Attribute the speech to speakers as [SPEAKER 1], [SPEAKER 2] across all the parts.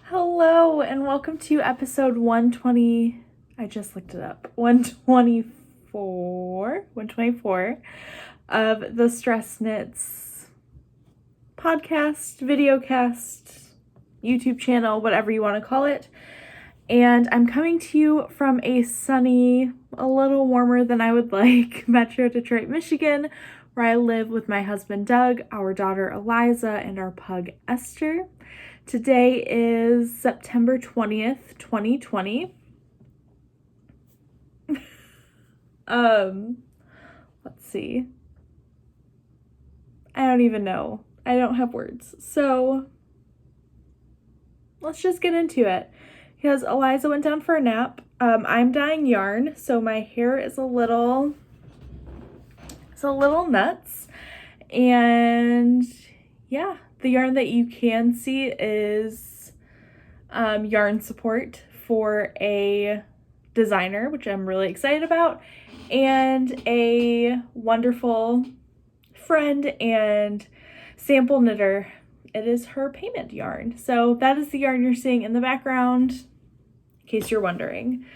[SPEAKER 1] Hello and welcome to episode 120. I just looked it up. 124 of the Stress Knits podcast, videocast, YouTube channel, whatever you want to call it. And I'm coming to you from a sunny, a little warmer than I would like, Metro Detroit, Michigan, where I live with my husband Doug, our daughter Eliza, and our pug Esther. Today is September 20th, 2020. Let's see. I don't even know. I don't have words. So let's just get into it. Because Eliza went down for a nap. I'm dyeing yarn, so my hair is a little nuts. And yeah, the yarn that you can see is yarn support for a designer, which I'm really excited about, and a wonderful friend and sample knitter. It is her payment yarn. So that is the yarn you're seeing in the background, in case you're wondering.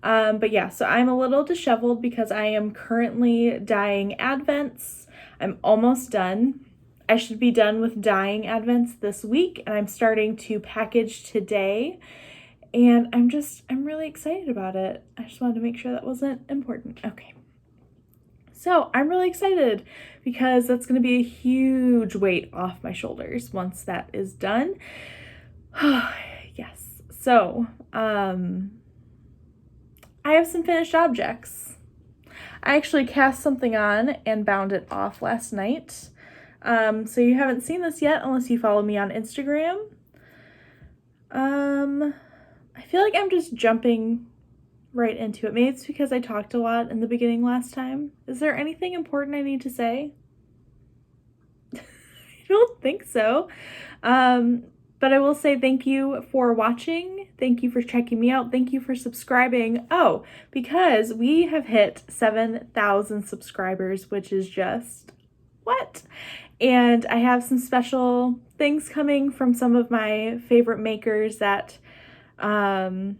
[SPEAKER 1] But yeah, so I'm a little disheveled because I am currently dyeing Advents. I'm almost done. I should be done with dyeing Advents this week, and I'm starting to package today. And I'm really excited about it. I just wanted to make sure that wasn't important. Okay. So I'm really excited because that's going to be a huge weight off my shoulders once that is done. Yes. So, I have some finished objects. I actually cast something on and bound it off last night. So you haven't seen this yet unless you follow me on Instagram. I feel like I'm just jumping right into it. Maybe it's because I talked a lot in the beginning last time. Is there anything important I need to say? I don't think so. But I will say thank you for watching. Thank you for checking me out. Thank you for subscribing. Oh, because we have hit 7,000 subscribers, which is just what? And I have some special things coming from some of my favorite makers that I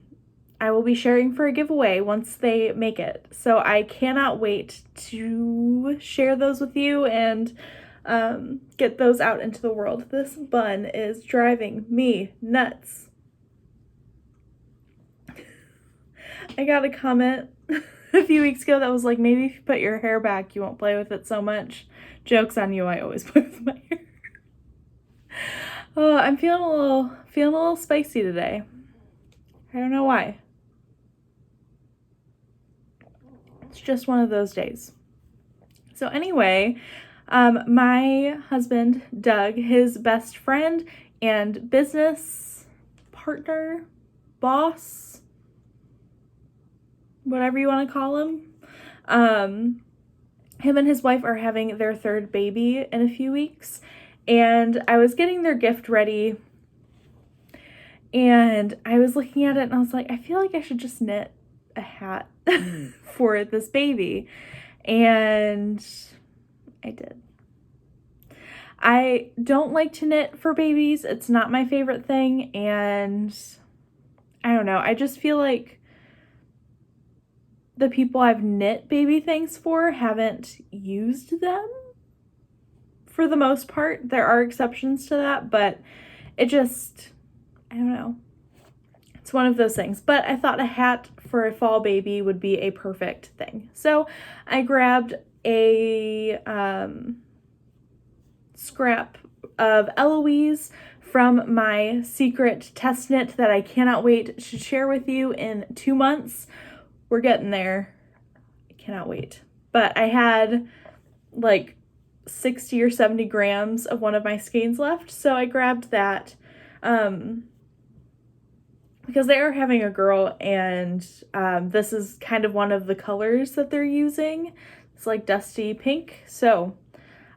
[SPEAKER 1] will be sharing for a giveaway once they make it. So I cannot wait to share those with you and get those out into the world. This bun is driving me nuts. I got a comment a few weeks ago that was like, maybe if you put your hair back, you won't play with it so much. Joke's on you, I always play with my hair. Oh, I'm feeling a little spicy today. I don't know why. It's just one of those days. So anyway, my husband, Doug, his best friend and business partner, boss, whatever you want to call him, him and his wife are having their third baby in a few weeks. And I was getting their gift ready. And I was looking at it and I was like, I feel like I should just knit a hat for this baby. And I did. I don't like to knit for babies. It's not my favorite thing. And I don't know. I just feel like the people I've knit baby things for haven't used them for the most part. There are exceptions to that, but it just, I don't know. It's one of those things. But I thought a hat for a fall baby would be a perfect thing. So I grabbed a scrap of Eloise from my secret test knit that I cannot wait to share with you in 2 months. We're getting there. I cannot wait. But I had like 60 or 70 grams of one of my skeins left, so I grabbed that because they are having a girl, and this is kind of one of the colors that they're using. It's like dusty pink, so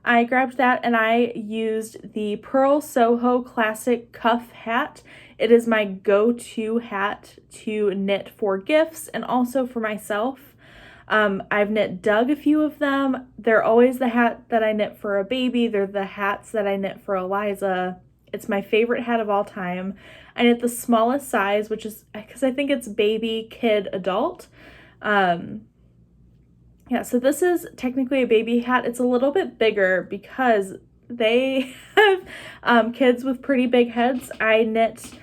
[SPEAKER 1] I grabbed that and I used the Purl Soho Classic Cuff Hat. It is my go-to hat to knit for gifts and also for myself. I've knit Doug a few of them. They're always the hat that I knit for a baby. They're the hats that I knit for Eliza. It's my favorite hat of all time. I knit the smallest size, which is because I think it's baby, kid, adult. Yeah, so this is technically a baby hat. It's a little bit bigger because they have kids with pretty big heads. I knit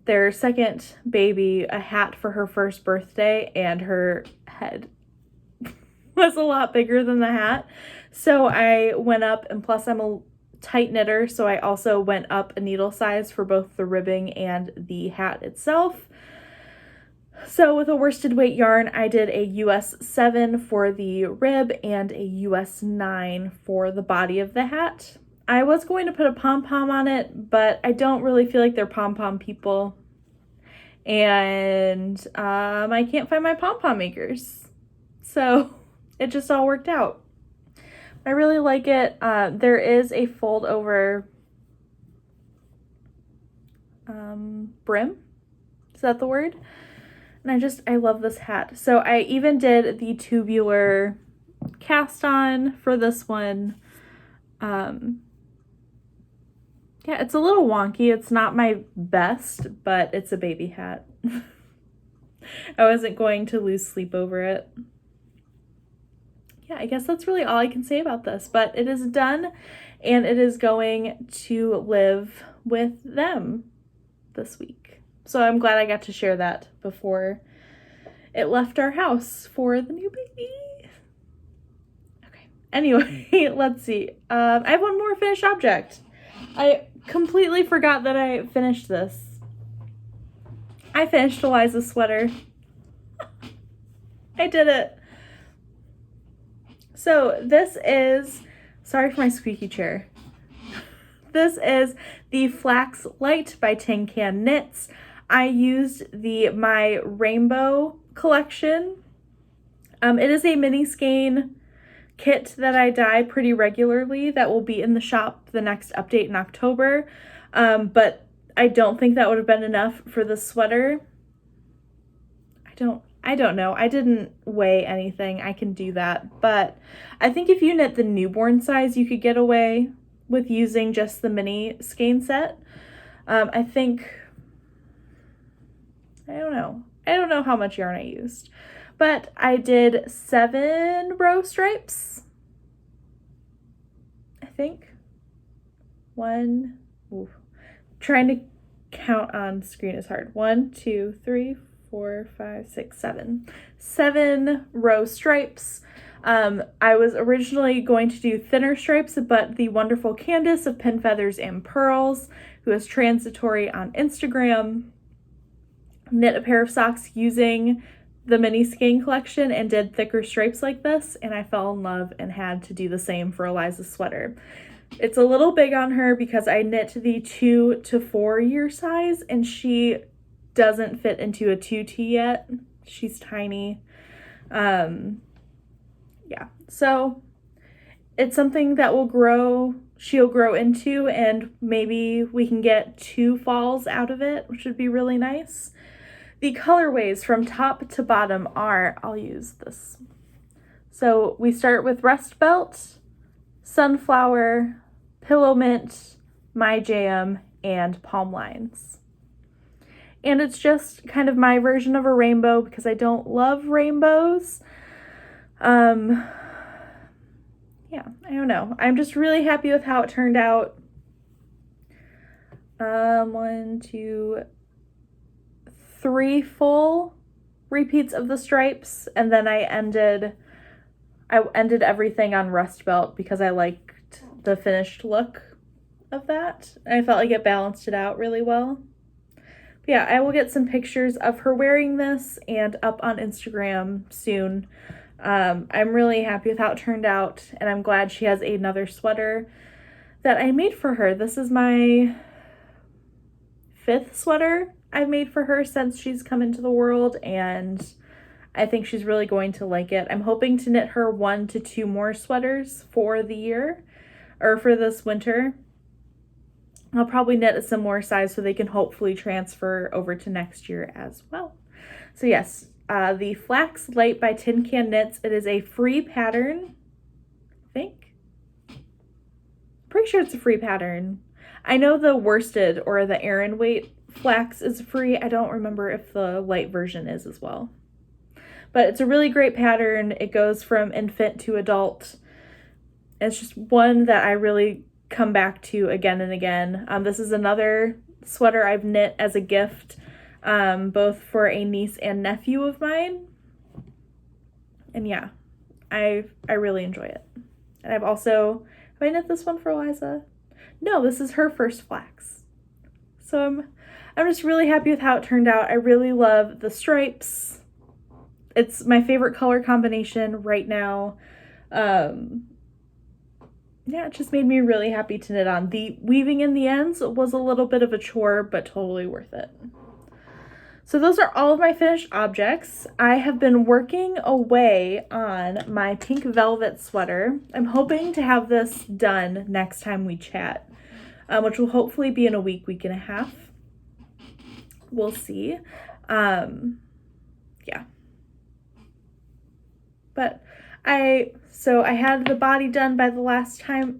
[SPEAKER 1] their second baby a hat for her first birthday, and her head was a lot bigger than the hat. So I went up, and plus I'm a tight knitter, so I also went up a needle size for both the ribbing and the hat itself. So with a worsted weight yarn, I did a US 7 for the rib and a US 9 for the body of the hat. I was going to put a pom-pom on it, but I don't really feel like they're pom-pom people. And I can't find my pom-pom makers. So it just all worked out. I really like it. There is a fold over brim. Is that the word? And I love this hat. So I even did the tubular cast on for this one. Yeah, it's a little wonky. It's not my best, but it's a baby hat. I wasn't going to lose sleep over it. Yeah, I guess that's really all I can say about this, but it is done and it is going to live with them this week. So I'm glad I got to share that before it left our house for the new baby. Okay, anyway, let's see. I have one more finished object. I completely forgot that I finished this. I finished Eliza's sweater. I did it. So this is, sorry for my squeaky chair. This is the Flax Light by Tin Can Knits. I used my rainbow collection. It is a mini skein kit that I dye pretty regularly that will be in the shop the next update in October. But I don't think that would have been enough for the sweater. I don't know. I didn't weigh anything. I can do that. But I think if you knit the newborn size, you could get away with using just the mini skein set. I think, I don't know how much yarn I used, but I did 7 row stripes. I think. Trying to count on screen is hard. 1, 2, 3, 4, 5, 6, 7. 7 row stripes. I was originally going to do thinner stripes, but the wonderful Candace of Pin Feathers and Pearls, who is transitory on Instagram, knit a pair of socks using the mini skein collection and did thicker stripes like this, and I fell in love and had to do the same for Eliza's sweater. It's a little big on her because I knit the 2 to 4 year size, and she doesn't fit into a 2T yet. She's tiny. Yeah, so it's something that she'll grow into, and maybe we can get 2 falls out of it, which would be really nice. The colorways from top to bottom are, I'll use this. So we start with Rust Belt, Sunflower, Pillow Mint, My Jam, and Palm Lines. And it's just kind of my version of a rainbow because I don't love rainbows. Yeah, I don't know. I'm just really happy with how it turned out. 1, 2, 3 full repeats of the stripes, and then I ended everything on Rust Belt because I liked the finished look of that. And I felt like it balanced it out really well. But yeah, I will get some pictures of her wearing this and up on Instagram soon. I'm really happy with how it turned out, and I'm glad she has another sweater that I made for her. This is my 5th sweater I've made for her since she's come into the world, and I think she's really going to like it. I'm hoping to knit her 1 to 2 more sweaters for the year, or for this winter. I'll probably knit a similar size so they can hopefully transfer over to next year as well. So yes, the Flax Light by Tin Can Knits. It is a free pattern, I think. Pretty sure it's a free pattern. I know the worsted or the Aran weight flax is free. I don't remember if the light version is as well. But it's a really great pattern. It goes from infant to adult. It's just one that I really come back to again and again. This is another sweater I've knit as a gift, both for a niece and nephew of mine. And yeah, I really enjoy it. And I've also, have I knit this one for Eliza? No, this is her first flax. So I'm just really happy with how it turned out. I really love the stripes. It's my favorite color combination right now. Yeah, it just made me really happy to knit on. The weaving in the ends was a little bit of a chore, but totally worth it. So those are all of my finished objects. I have been working away on my pink velvet sweater. I'm hoping to have this done next time we chat, which will hopefully be in a week and a half. We'll see. Yeah. But I had the body done last time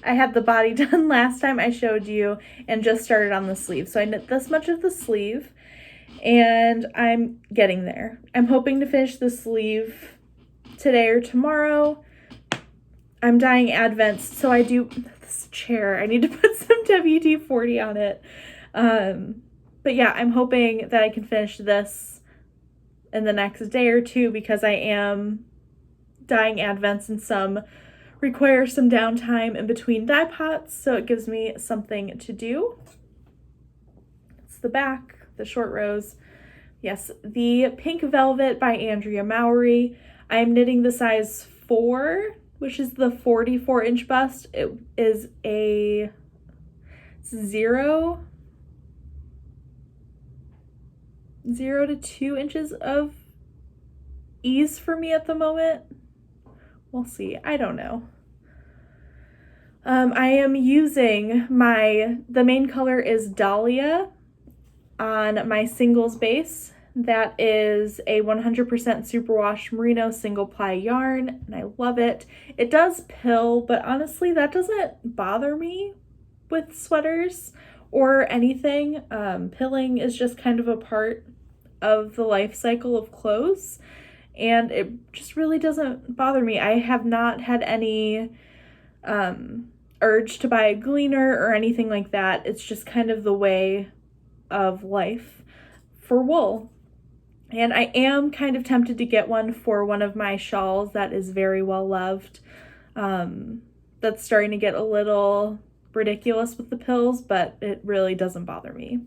[SPEAKER 1] I showed you and just started on the sleeve. So I knit this much of the sleeve and I'm getting there. I'm hoping to finish the sleeve today or tomorrow. I'm dyeing Advents, so I do this chair. I need to put some WD-40 on it. But yeah, I'm hoping that I can finish this in the next day or two because I am dyeing Advents and some require some downtime in between dye pots, so it gives me something to do. It's the back, the short rows. Yes, the Pink Velvet by Andrea Mowry. I am knitting the size 4, which is the 44-inch bust. It is a 0 to 2 inches of ease for me at the moment. We'll see. I don't know. I am using the main color is Dahlia on my singles base. That is a 100% superwash merino single ply yarn, and I love it. It does pill, but honestly, that doesn't bother me with sweaters or anything. Pilling is just kind of a part of the life cycle of clothes, and it just really doesn't bother me. I have not had any urge to buy a gleaner or anything like that. It's just kind of the way of life for wool. And I am kind of tempted to get one for one of my shawls that is very well loved. That's starting to get a little ridiculous with the pills, but it really doesn't bother me.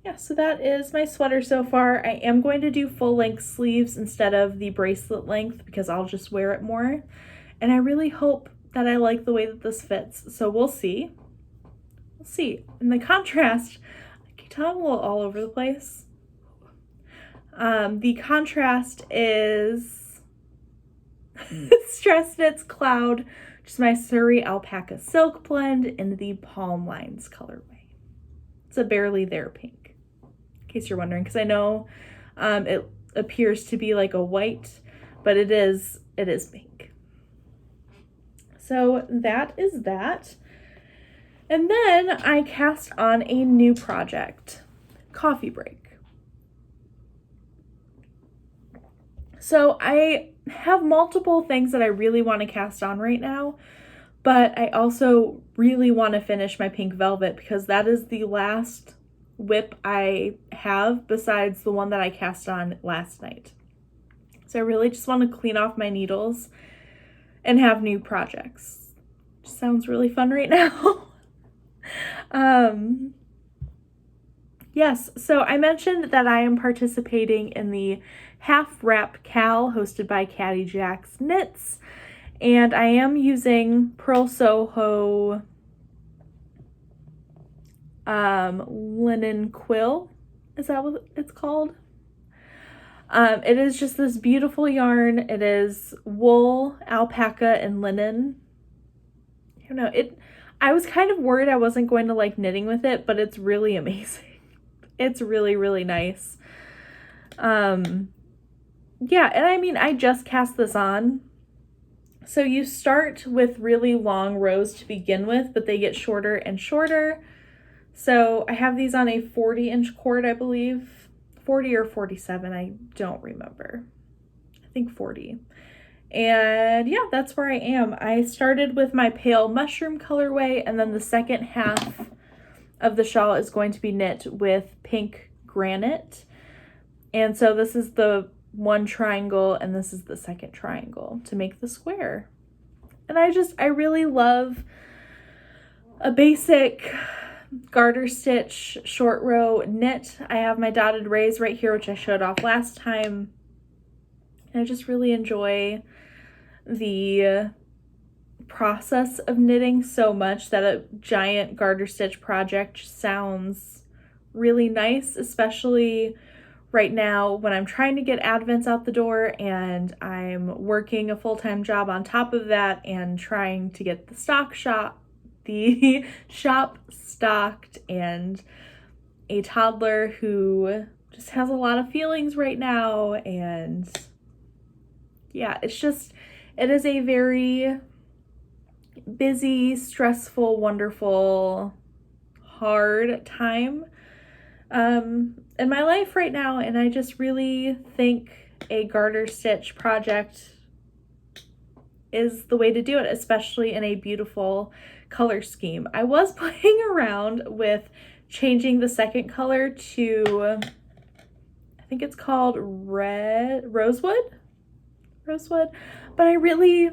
[SPEAKER 1] Yeah, so that is my sweater so far. I am going to do full length sleeves instead of the bracelet length because I'll just wear it more. And I really hope that I like the way that this fits. So we'll see. We'll see. And the contrast, I can tell I'm a little all over the place. The contrast is Stress Knits Cloud, which is my Surrey Alpaca Silk blend in the Palm Lines colorway. It's a Barely There pink, in case you're wondering, because I know it appears to be like a white, but it is pink. So that is that. And then I cast on a new project, Coffee Break. So I have multiple things that I really want to cast on right now, but I also really want to finish my pink velvet because that is the last whip I have besides the one that I cast on last night. So I really just want to clean off my needles and have new projects. Just sounds really fun right now. Yes, so I mentioned that I am participating in the Half Wrap Cal hosted by Caddy Jack's Knits, and I am using Purl Soho linen quill. Is that what it's called? It is just this beautiful yarn. It is wool, alpaca, and linen. I don't know, I was kind of worried I wasn't going to like knitting with it, but it's really amazing. It's really, really nice. Yeah, and I mean, I just cast this on, So you start with really long rows to begin with, but they get shorter and shorter. So I have these on a 40-inch cord, I believe. 40 or 47, I don't remember. I think 40. And yeah, that's where I am. I started with my pale mushroom colorway, and then the second half of the shawl is going to be knit with pink granite. And so this is the one triangle, and this is the second triangle to make the square. And I really love a basic garter stitch short row knit. I have my dotted rays right here, which I showed off last time. And I just really enjoy the process of knitting so much that a giant garter stitch project sounds really nice, especially right now when I'm trying to get Advents out the door and I'm working a full-time job on top of that and trying to get the shop stocked, and a toddler who just has a lot of feelings right now. And yeah, it is a very busy, stressful, wonderful, hard time in my life right now, and I just really think a garter stitch project is the way to do it, especially in a beautiful color scheme. I was playing around with changing the second color to, I think it's called rosewood, but I really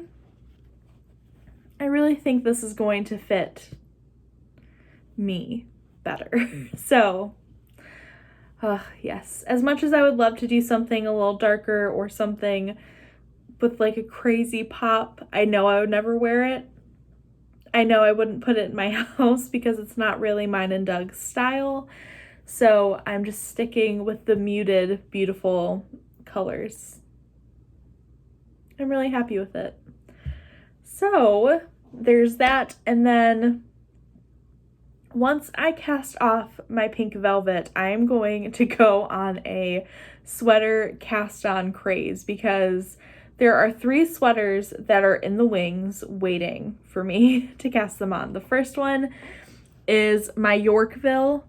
[SPEAKER 1] think this is going to fit me better. So yes, as much as I would love to do something a little darker or something with like a crazy pop, I know I would never wear it. I know I wouldn't put it in my house because it's not really mine and Doug's style. So I'm just sticking with the muted, beautiful colors. I'm really happy with it. So there's that, and then once I cast off my pink velvet, I'm going to go on a sweater cast on craze, because there are 3 sweaters that are in the wings waiting for me to cast them on. The first one is my Yorkville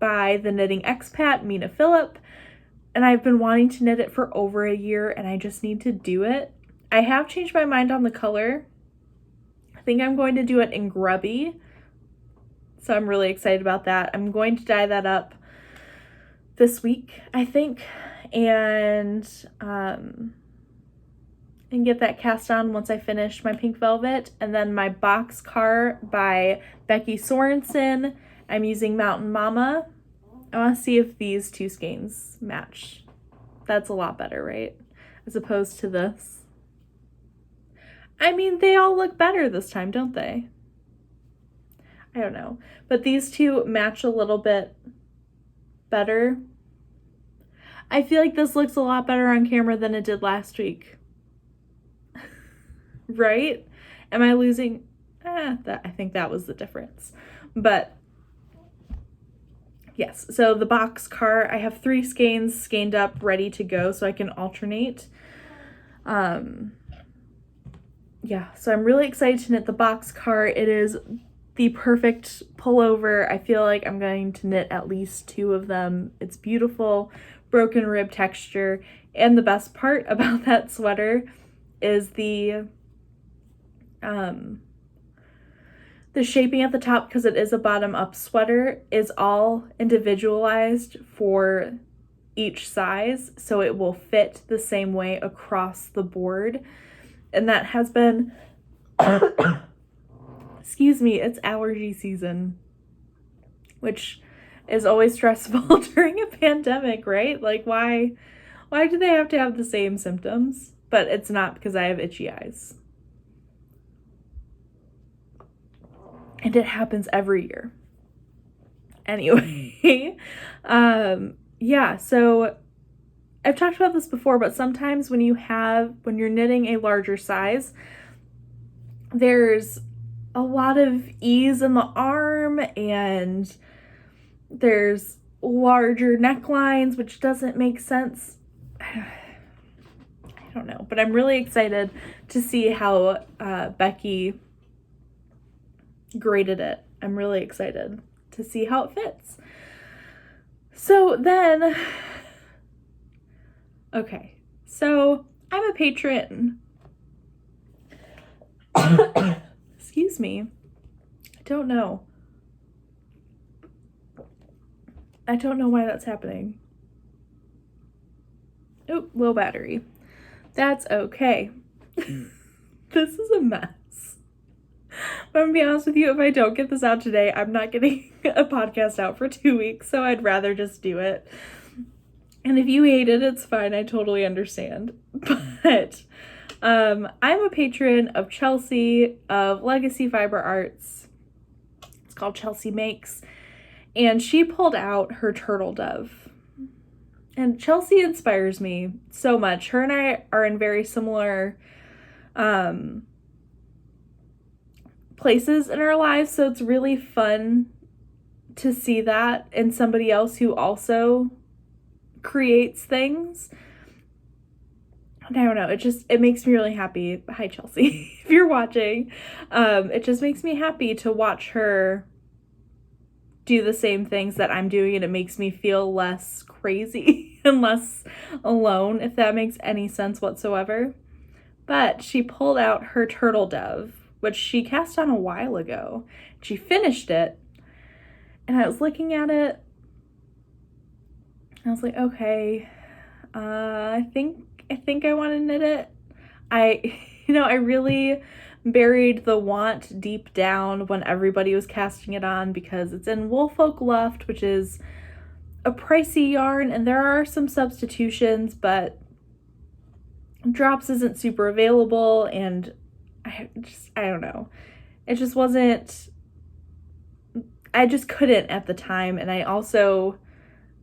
[SPEAKER 1] by the Knitting Expat, Mina Phillip, and I've been wanting to knit it for over a year, and I just need to do it. I have changed my mind on the color. I think I'm going to do it in Grubby, so I'm really excited about that. I'm going to dye that up this week, I think, and get that cast on once I finish my pink velvet. And then my Boxcar by Becky Sorensen, I'm using Mountain Mama. I want to see if these 2 skeins match. That's a lot better, right? As opposed to this. I mean, they all look better this time, don't they? I don't know. But these 2 match a little bit better. I feel like this looks a lot better on camera than it did last week. Right? Am I losing? I think that was the difference. But yes, so the Boxcar, I have 3 skeins skeined up, ready to go, so I can alternate. Yeah, so I'm really excited to knit the Boxcar. It is the perfect pullover. I feel like I'm going to knit at least 2 of them. It's beautiful, broken rib texture, and the best part about that sweater is the shaping at the top, because it is a bottom-up sweater, is all individualized for each size, so it will fit the same way across the board. And that has been excuse me, it's allergy season, which is always stressful during a pandemic, right? Like, why do they have to have the same symptoms? But it's not, because I have itchy eyes. And it happens every year. Anyway, yeah, so I've talked about this before, but sometimes when you're knitting a larger size, there's a lot of ease in the arm, and there's larger necklines, which doesn't make sense. I don't know. But I'm really excited to see how Becky graded it. I'm really excited to see how it fits. So then, okay, so I'm a patron. Excuse me. I don't know why that's happening. Oh, low battery. That's okay. This is a mess. But I'm gonna be honest with you, if I don't get this out today, I'm not getting a podcast out for 2 weeks, so I'd rather just do it. And if you hate it, it's fine. I totally understand. But I'm a patron of Chelsea, of Legacy Fiber Arts. It's called Chelsea Makes. And she pulled out her turtle dove. And Chelsea inspires me so much. Her and I are in very similar places in our lives, so it's really fun to see that in somebody else who also creates things. I don't know, it makes me really happy. Hi, Chelsea, if you're watching. It just makes me happy to watch her do the same things that I'm doing, and it makes me feel less crazy and less alone, if that makes any sense whatsoever. But she pulled out her turtle dove, which she cast on a while ago. She finished it, and I was looking at it. I was like, okay, I think I want to knit it. I really buried the want deep down when everybody was casting it on, because it's in Woolfolk Luft, which is a pricey yarn, and there are some substitutions, but drops isn't super available, and I don't know. It just wasn't, I just couldn't at the time, and I also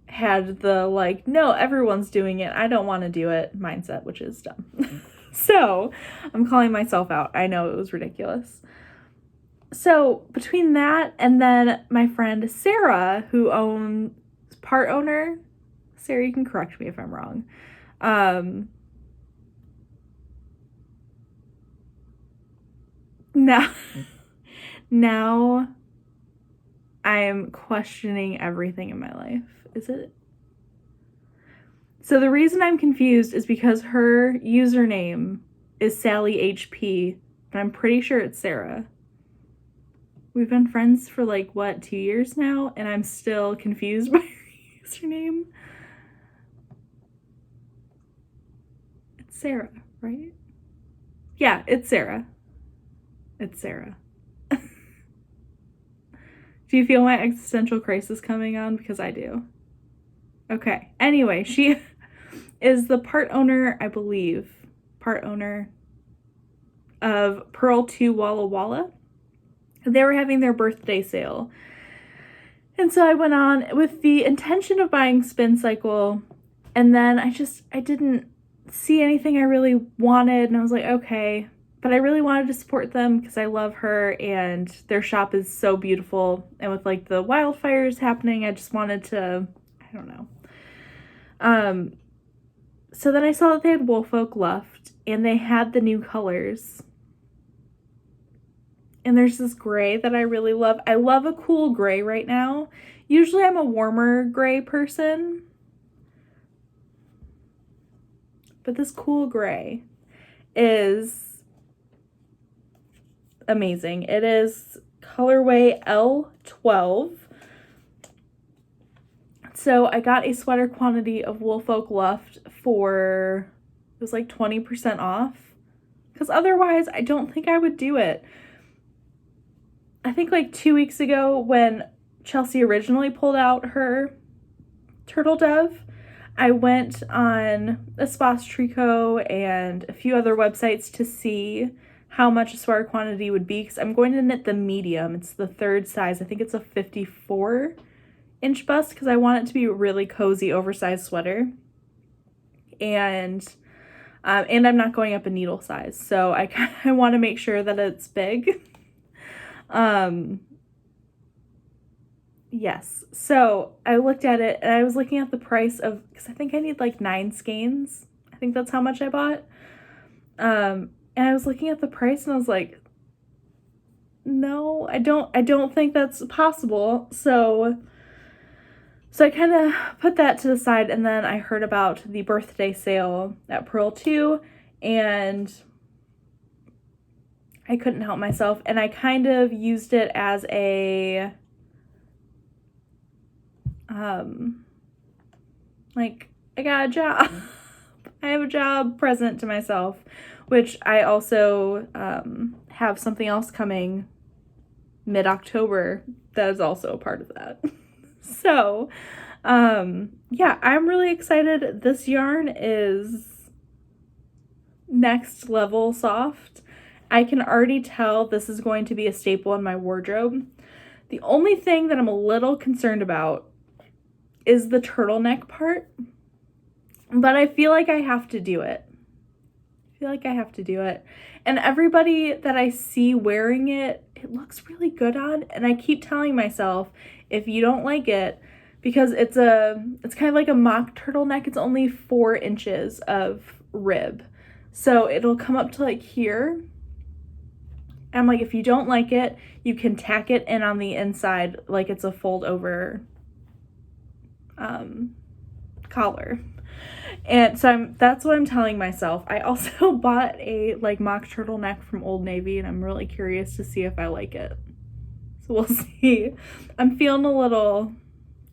[SPEAKER 1] had the like, no, everyone's doing it, I don't want to do it mindset, which is dumb. So I'm calling myself out. I know it was ridiculous. So between that and then my friend Sarah, who part owner, Sarah, you can correct me if I'm wrong. Now I am questioning everything in my life. Is it? So the reason I'm confused is because her username is Sally HP, but I'm pretty sure it's Sarah. We've been friends for 2 years now, and I'm still confused by her username. It's Sarah, right? Yeah, it's Sarah. It's Sarah. Do you feel my existential crisis coming on? Because I do. Okay. Anyway, she is the part owner of Purl 2 Walla Walla. They were having their birthday sale. And so I went on with the intention of buying Spin Cycle, and then I didn't see anything I really wanted, and I was like, okay. But I really wanted to support them because I love her, and their shop is so beautiful. And with the wildfires happening, I just wanted to, I don't know. So then I saw that they had Woolfolk Luft, and they had the new colors. And there's this gray that I really love. I love a cool gray right now. Usually I'm a warmer gray person, but this cool gray is amazing. It is colorway L12. So I got a sweater quantity of Woolfolk Luft for, it was 20% off, because otherwise I don't think I would do it. I think 2 weeks ago when Chelsea originally pulled out her turtle dove, I went on Espace, Tricot, and a few other websites to see how much a sweater quantity would be, because I'm going to knit the medium. It's the third size. I think it's a 54-inch bust, because I want it to be a really cozy, oversized sweater. And I'm not going up a needle size, so I want to make sure that it's big. Yes. So I looked at it, and I was looking at the price of, because I think I need 9 skeins. I think that's how much I bought. And I was looking at the price and I was like, no, I don't think that's possible. So I kind of put that to the side, and then I heard about the birthday sale at Purl too, and I couldn't help myself, and I kind of used it as a like, I got a job. I have a job present to myself, which I also have something else coming mid-October that is also a part of that. So, yeah, I'm really excited. This yarn is next level soft. I can already tell this is going to be a staple in my wardrobe. The only thing that I'm a little concerned about is the turtleneck part, but I feel like I have to do it. And everybody that I see wearing it, it looks really good on, and I keep telling myself, if you don't like it, because it's kind of like a mock turtleneck, it's only 4 inches of rib. So it'll come up to like here. I'm like, if you don't like it, you can tack it in on the inside like it's a fold over collar. And so that's what I'm telling myself. I also bought a like mock turtleneck from Old Navy, and I'm really curious to see if I like it. So we'll see. I'm feeling a little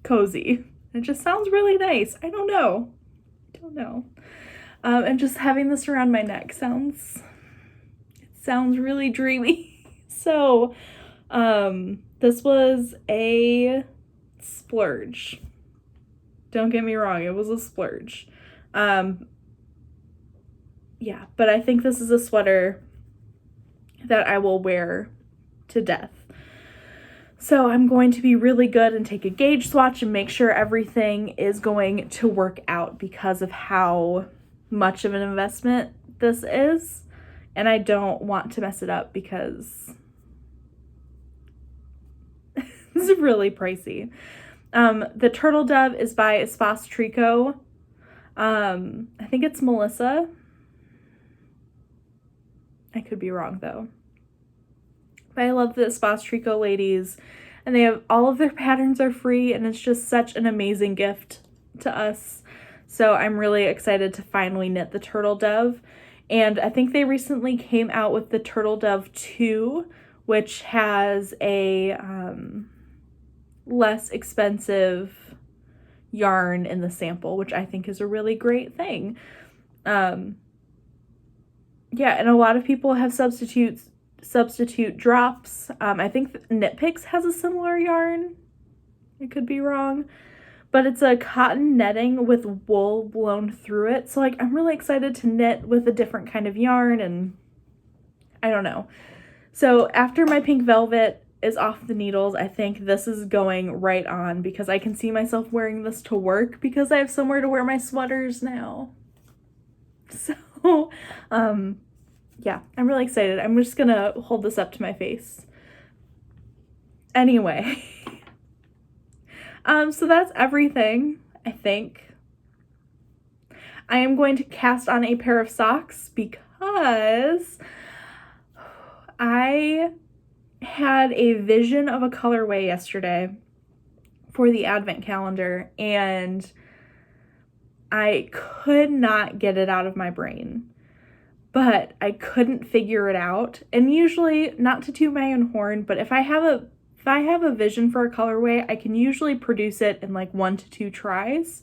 [SPEAKER 1] cozy. It just sounds really nice. I don't know. And just having this around my neck sounds really dreamy. So, this was a splurge. Don't get me wrong, it was a splurge. Yeah, but I think this is a sweater that I will wear to death. So I'm going to be really good and take a gauge swatch and make sure everything is going to work out because of how much of an investment this is. And I don't want to mess it up because this is really pricey. The Turtle Dove is by Espace Tricot. I think it's Melissa. I could be wrong though. But I love the Espace Tricot ladies, and they have all of their patterns are free, and it's just such an amazing gift to us. So I'm really excited to finally knit the Turtle Dove. And I think they recently came out with the Turtle Dove 2, which has a less expensive yarn in the sample, which I think is a really great thing. Yeah, and a lot of people have substitute drops. I think Knit Picks has a similar yarn. I could be wrong. But it's a cotton netting with wool blown through it. So, like, I'm really excited to knit with a different kind of yarn, and I don't know. So, after my pink velvet is off the needles, I think this is going right on because I can see myself wearing this to work because I have somewhere to wear my sweaters now. So, yeah, I'm really excited. I'm just gonna hold this up to my face. Anyway. So that's everything, I think. I am going to cast on a pair of socks because I had a vision of a colorway yesterday for the advent calendar, and I could not get it out of my brain. But I couldn't figure it out. And usually, not to toot my own horn, but if I have a vision for a colorway, I can usually produce it in like 1 to 2 tries.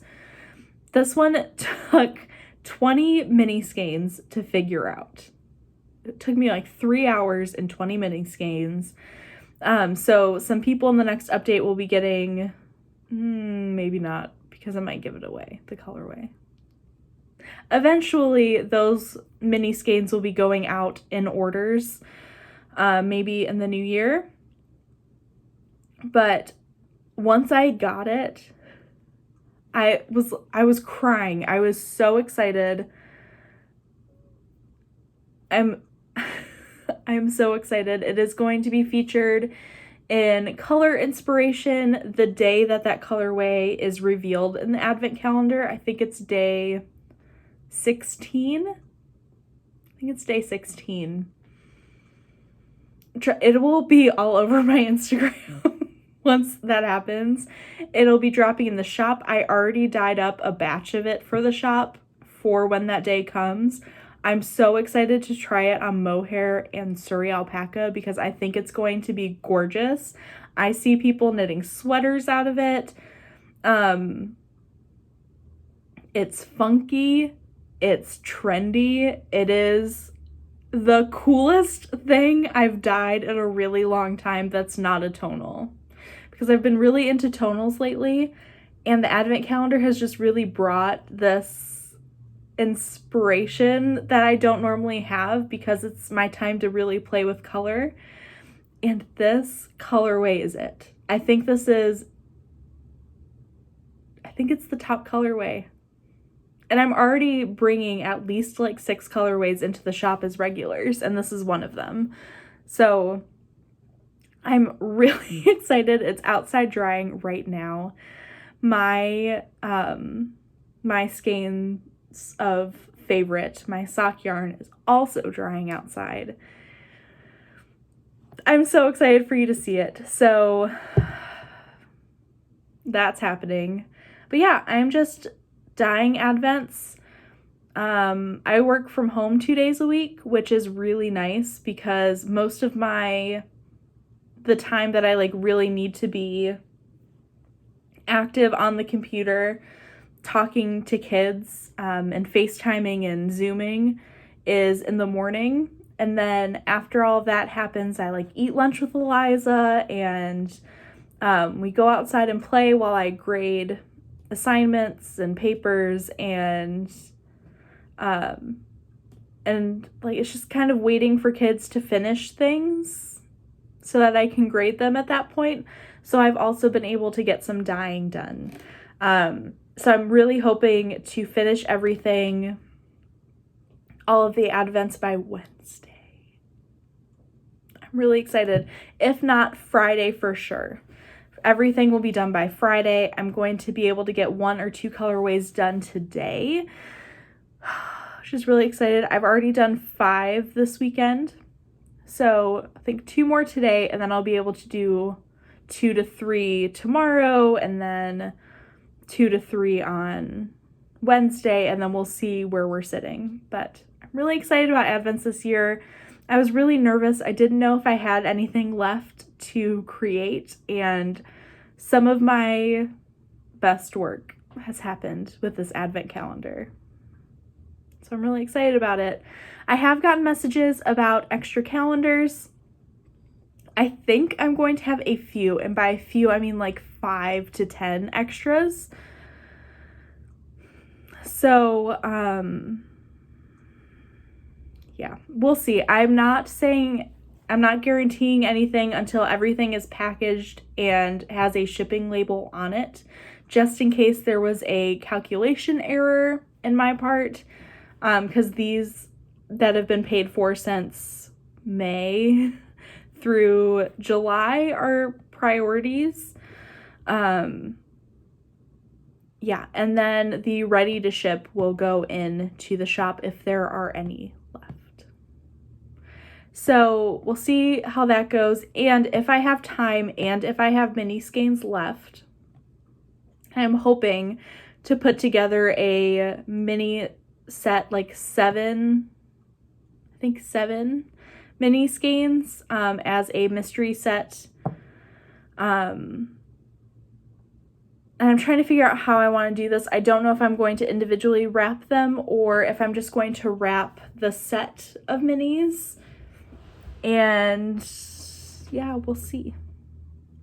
[SPEAKER 1] This one took 20 mini skeins to figure out. It took me like 3 hours and 20 mini skeins. So some people in the next update will be getting, maybe not, because I might give it away, the colorway. Eventually, those mini skeins will be going out in orders, maybe in the new year. But once I got it, I was crying. I was so excited. I'm so excited. It is going to be featured in Color Inspiration the day that colorway is revealed in the advent calendar. I think it's day 16. I think it's day 16. It will be all over my Instagram once that happens. It'll be dropping in the shop. I already dyed up a batch of it for the shop for when that day comes. I'm so excited to try it on mohair and Surrey alpaca because I think it's going to be gorgeous. I see people knitting sweaters out of it. It's funky. It's trendy. It is the coolest thing I've dyed in a really long time that's not a tonal. Because I've been really into tonals lately, and the advent calendar has just really brought this inspiration that I don't normally have because it's my time to really play with color. And this colorway is it. I think it's the top colorway. And I'm already bringing at least like 6 colorways into the shop as regulars, and this is one of them. So I'm really excited. It's outside drying right now. My skeins of favorite, my sock yarn, is also drying outside. I'm so excited for you to see it. So that's happening. But yeah, I'm just dyeing advents. I work from home 2 days a week, which is really nice because most of the time that I like really need to be active on the computer, talking to kids, and FaceTiming and Zooming is in the morning. And then after all of that happens, I like eat lunch with Eliza and we go outside and play while I grade assignments and papers and like it's just kind of waiting for kids to finish things so that I can grade them at that point. So I've also been able to get some dyeing done. So I'm really hoping to finish everything, all of the advents by Wednesday. I'm really excited. If not Friday for sure. Everything will be done by Friday. I'm going to be able to get 1 or 2 colorways done today, which is really excited. I've already done 5 this weekend. So I think 2 more today, and then I'll be able to do 2 to 3 tomorrow, and then 2 to 3 on Wednesday, and then we'll see where we're sitting. But I'm really excited about advents this year. I was really nervous. I didn't know if I had anything left to create, and some of my best work has happened with this advent calendar. So I'm really excited about it. I have gotten messages about extra calendars. I think I'm going to have a few, and by a few I mean like 5 to 10 extras. So, yeah, we'll see. I'm not guaranteeing anything until everything is packaged and has a shipping label on it, just in case there was a calculation error in my part, because these that have been paid for since May through July are priorities. Yeah, and then the ready to ship will go into the shop if there are any left. So we'll see how that goes, and if I have time and if I have mini skeins left, I'm hoping to put together a mini set, like 7 mini skeins as a mystery set. And I'm trying to figure out how I want to do this. I don't know if I'm going to individually wrap them or if I'm just going to wrap the set of minis. And yeah, we'll see.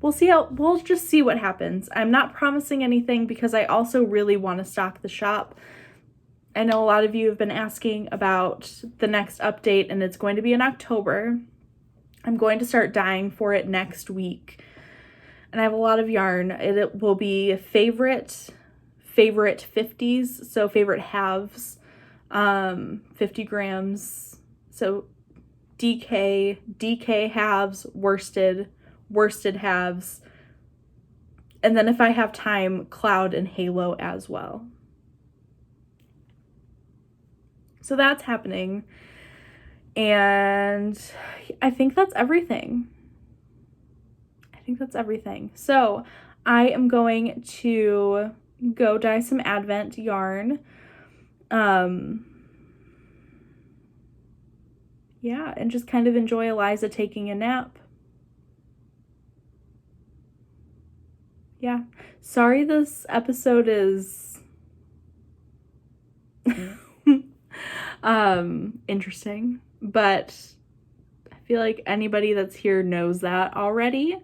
[SPEAKER 1] We'll just see what happens. I'm not promising anything because I also really want to stock the shop. I know a lot of you have been asking about the next update, and it's going to be in October. I'm going to start dyeing for it next week. And I have a lot of yarn. It will be favorite 50s, so favorite halves, 50 grams. So DK halves, worsted halves. And then if I have time, cloud and halo as well. So that's happening. And I think that's everything. So I am going to go dye some Advent yarn. Yeah, and just kind of enjoy Eliza taking a nap. Yeah. Sorry this episode is interesting, but I feel like anybody that's here knows that already,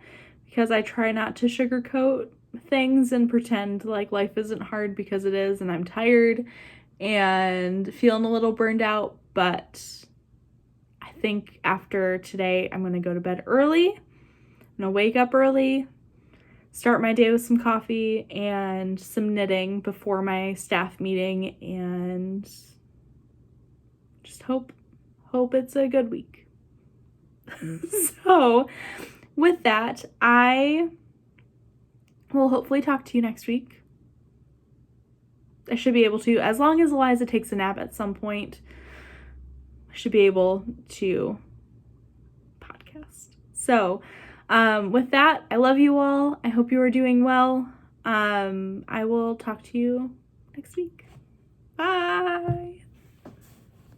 [SPEAKER 1] because I try not to sugarcoat things and pretend like life isn't hard, because it is, and I'm tired and feeling a little burned out. But I think after today I'm gonna go to bed early. I'm gonna wake up early, start my day with some coffee and some knitting before my staff meeting, and just hope it's a good week. So with that, I will hopefully talk to you next week. I should be able to, as long as Eliza takes a nap at some point, I should be able to podcast. So with that, I love you all. I hope you are doing well. I will talk to you next week. Bye.